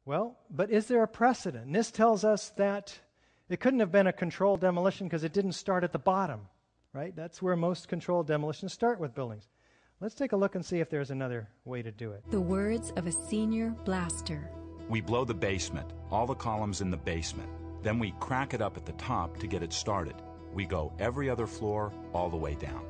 Well, but is there a precedent? And this tells us that it couldn't have been a controlled demolition because it didn't start at the bottom, right? That's where most controlled demolitions start with buildings. Let's take a look and see if there's another way to do it. The words of a senior blaster. We blow the basement, all the columns in the basement. Then we crack it up at the top to get it started. We go every other floor all the way down.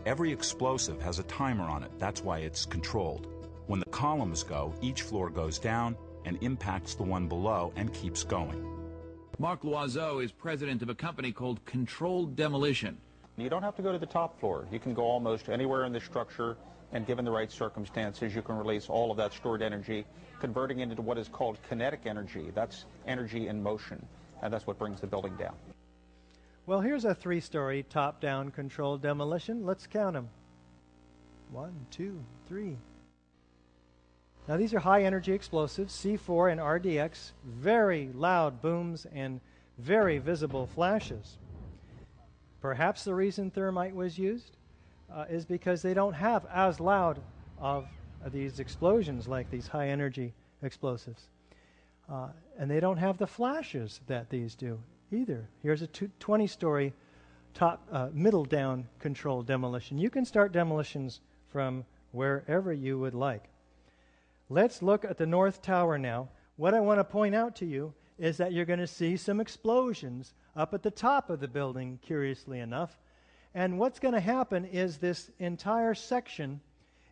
Every explosive has a timer on it. That's why it's controlled. When the columns go, each floor goes down and impacts the one below and keeps going. Mark Loiseau is president of a company called Controlled Demolition. You don't have to go to the top floor. You can go almost anywhere in the structure, and given the right circumstances, you can release all of that stored energy, converting it into what is called kinetic energy. That's energy in motion, and that's what brings the building down. Well, here's a 3-story top-down controlled demolition. Let's count them. 1, 2, 3. Now, these are high-energy explosives, C4 and RDX, very loud booms and very visible flashes. Perhaps the reason thermite was used is because they don't have as loud of these explosions like these high-energy explosives. And they don't have the flashes that these do either. Here's a 20-story middle-down controlled demolition. You can start demolitions from wherever you would like. Let's look at the North Tower now. What I want to point out to you is that you're going to see some explosions up at the top of the building, curiously enough. And what's going to happen is this entire section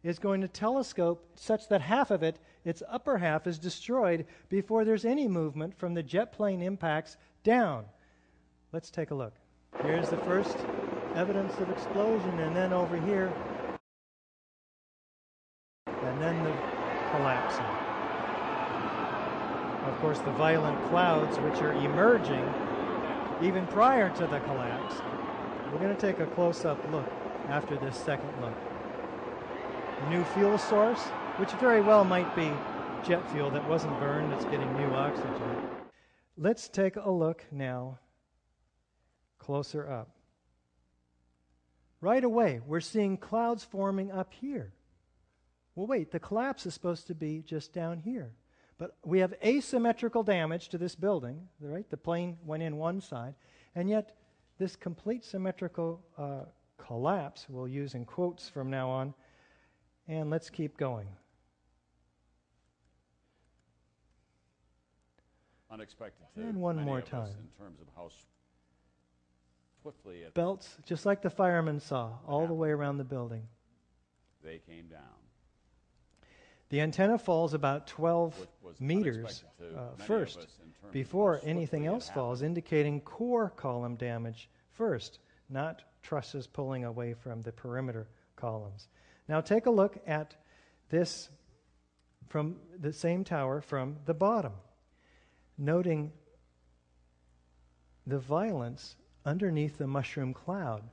is going to telescope such that half of it, its upper half, is destroyed before there's any movement from the jet plane impacts down. Let's take a look. Here's the first evidence of explosion, and then over here, and then the collapsing. Of course, the violent clouds which are emerging even prior to the collapse. We're going to take a close-up look after this second look. A new fuel source, which very well might be jet fuel that wasn't burned, that's getting new oxygen. Let's take a look now closer up. Right away, we're seeing clouds forming up here. Well, wait, the collapse is supposed to be just down here. But we have asymmetrical damage to this building, right? The plane went in one side, and yet this complete symmetrical collapse, we'll use in quotes from now on, and let's keep going. Unexpected to And one many more of us time. in terms of how swiftly Belts, just like the firemen saw, all the way around the building. they came down. The antenna falls about 12 What was meters unexpected to many of first, us in terms of before how anything swiftly it else falls, happened. indicating core column damage first, not trusses pulling away from the perimeter columns. Now take a look at this from the same tower from the bottom, noting the violence underneath the mushroom cloud.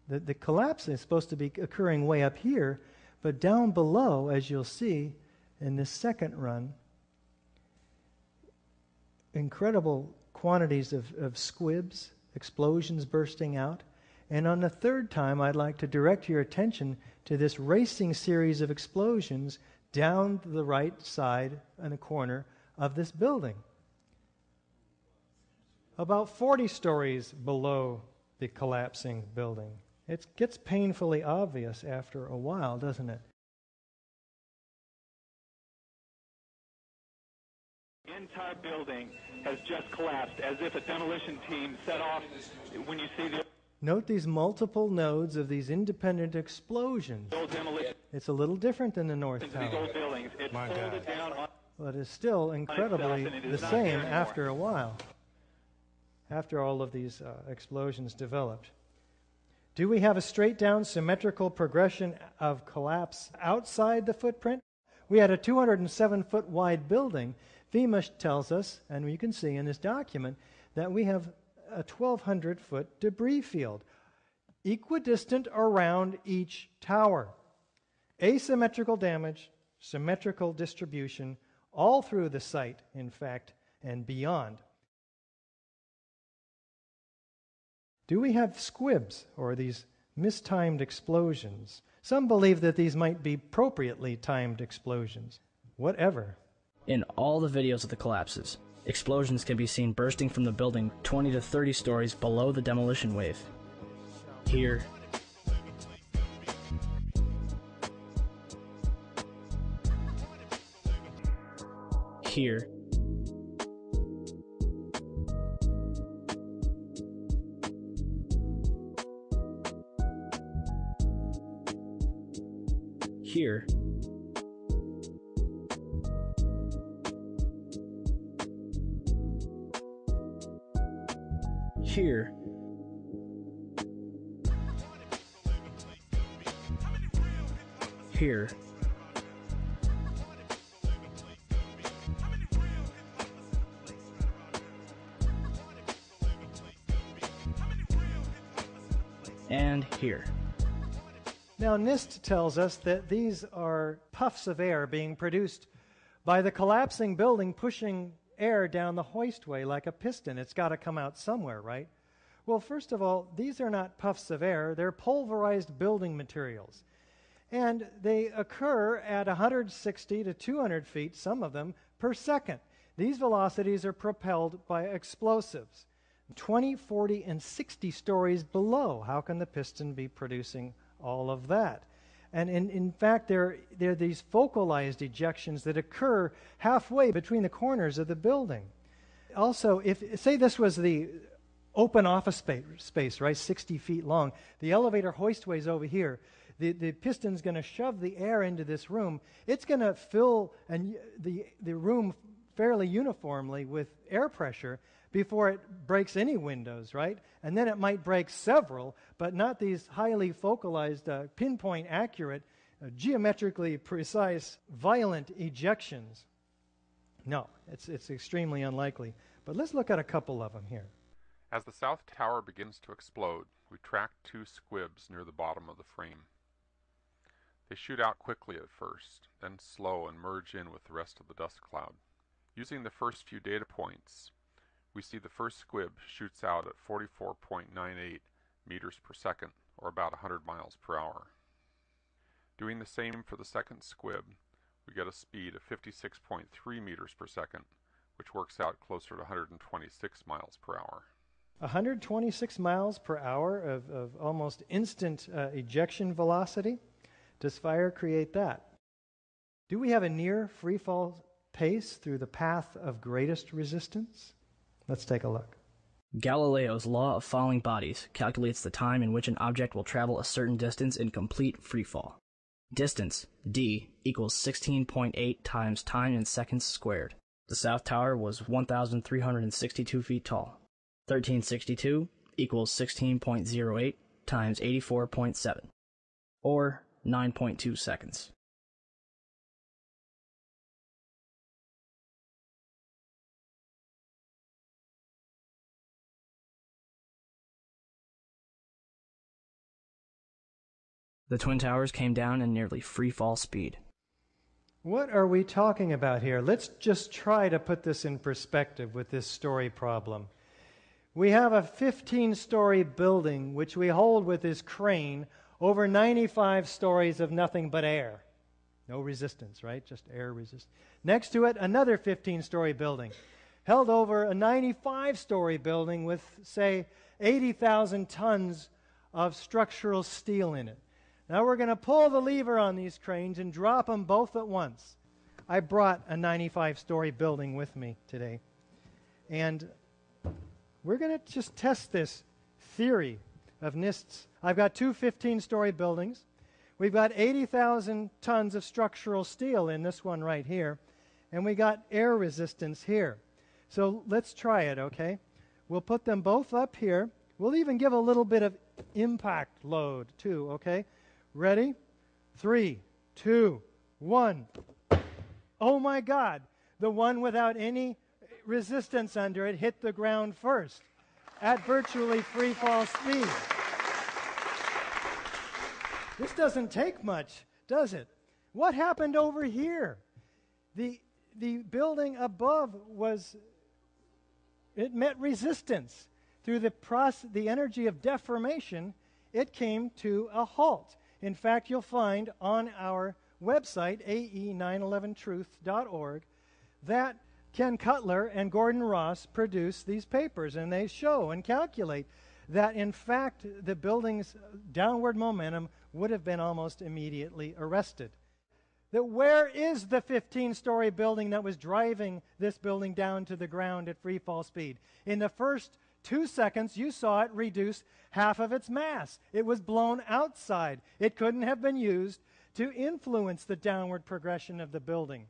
The collapse is supposed to be occurring way up here, but down below, as you'll see in this second run, incredible quantities of squibs, explosions bursting out. And on the third time, I'd like to direct your attention to this racing series of explosions down the right side in the corner of this building. About 40 stories below the collapsing building. It gets painfully obvious after a while, doesn't it? The entire building has just collapsed, as if a demolition team set off. When you see the Note these multiple nodes of these independent explosions. old demolition, It's a little different than the North these Tower, old buildings, it folded down on but it's still incredibly and it the is not same there anymore. after a while, after all of these explosions developed. Do we have a straight-down symmetrical progression of collapse outside the footprint? We had a 207-foot wide building. FEMA tells us, and you can see in this document, that we have a 1,200-foot debris field, equidistant around each tower. Asymmetrical damage, symmetrical distribution, all through the site, in fact, and beyond. Do we have squibs, or these mistimed explosions? Some believe that these might be appropriately timed explosions. Whatever. In all the videos of the collapses, explosions can be seen bursting from the building 20 to 30 stories below the demolition wave. Here, here, here, here, here, and here. Now, NIST tells us that these are puffs of air being produced by the collapsing building pushing air down the hoistway like a piston. It's got to come out somewhere, right? Well, first of all, these are not puffs of air. They're pulverized building materials. And they occur at 160 to 200 feet, some of them, per second. These velocities are propelled by explosives. 20, 40, and 60 stories below. How can the piston be producing all of that? And in fact, there are these focalized ejections that occur halfway between the corners of the building. Also, if say this was the open office space, right, 60 feet long, the elevator hoistway's over here, the piston's going to shove the air into this room. It's going to fill the room fairly uniformly with air pressure before it breaks any windows, right? And then it might break several, but not these highly focalized, pinpoint accurate, geometrically precise, violent ejections. No, it's extremely unlikely. But let's look at a couple of them here. As the South Tower begins to explode, we track two squibs near the bottom of the frame. They shoot out quickly at first, then slow and merge in with the rest of the dust cloud. Using the first few data points, we see the first squib shoots out at 44.98 meters per second, or about 100 miles per hour. Doing the same for the second squib, we get a speed of 56.3 meters per second, which works out closer to 126 miles per hour. 126 miles per hour of almost instant ejection velocity? Does fire create that? Do we have a near freefall pace through the path of greatest resistance? Let's take a look. Galileo's law of falling bodies calculates the time in which an object will travel a certain distance in complete freefall. Distance, d, equals 16.8 times time in seconds squared. The South Tower was 1,362 feet tall. 1362 equals 16.08 times 84.7, or 9.2 seconds. The Twin Towers came down in nearly free-fall speed. What are we talking about here? Let's just try to put this in perspective with this story problem. We have a 15-story building which we hold with this crane over 95 stories of nothing but air. No resistance, right? Just air resistance. Next to it, another 15-story building held over a 95-story building with, say, 80,000 tons of structural steel in it. Now we're going to pull the lever on these cranes and drop them both at once. I brought a 95-story building with me today. And we're going to just test this theory of NIST's. I've got two 15-story buildings. We've got 80,000 tons of structural steel in this one right here. And we got air resistance here. So let's try it, okay? We'll put them both up here. We'll even give a little bit of impact load too, okay? Ready? 3, 2, 1. Oh my God. The one without any resistance under it hit the ground first at virtually free fall speed. This doesn't take much, does it? What happened over here? The building above it met resistance. Through the energy of deformation, it came to a halt. In fact, you'll find on our website, ae911truth.org, that Ken Cutler and Gordon Ross produced these papers, and they show and calculate that, in fact, the building's downward momentum would have been almost immediately arrested. That where is the 15-story building that was driving this building down to the ground at free fall speed? In the first 2 seconds, you saw it reduce half of its mass. It was blown outside. It couldn't have been used to influence the downward progression of the building.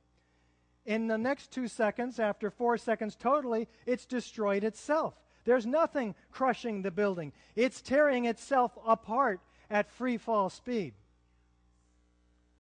In the next 2 seconds, after 4 seconds totally, it's destroyed itself. There's nothing crushing the building. It's tearing itself apart at free fall speed.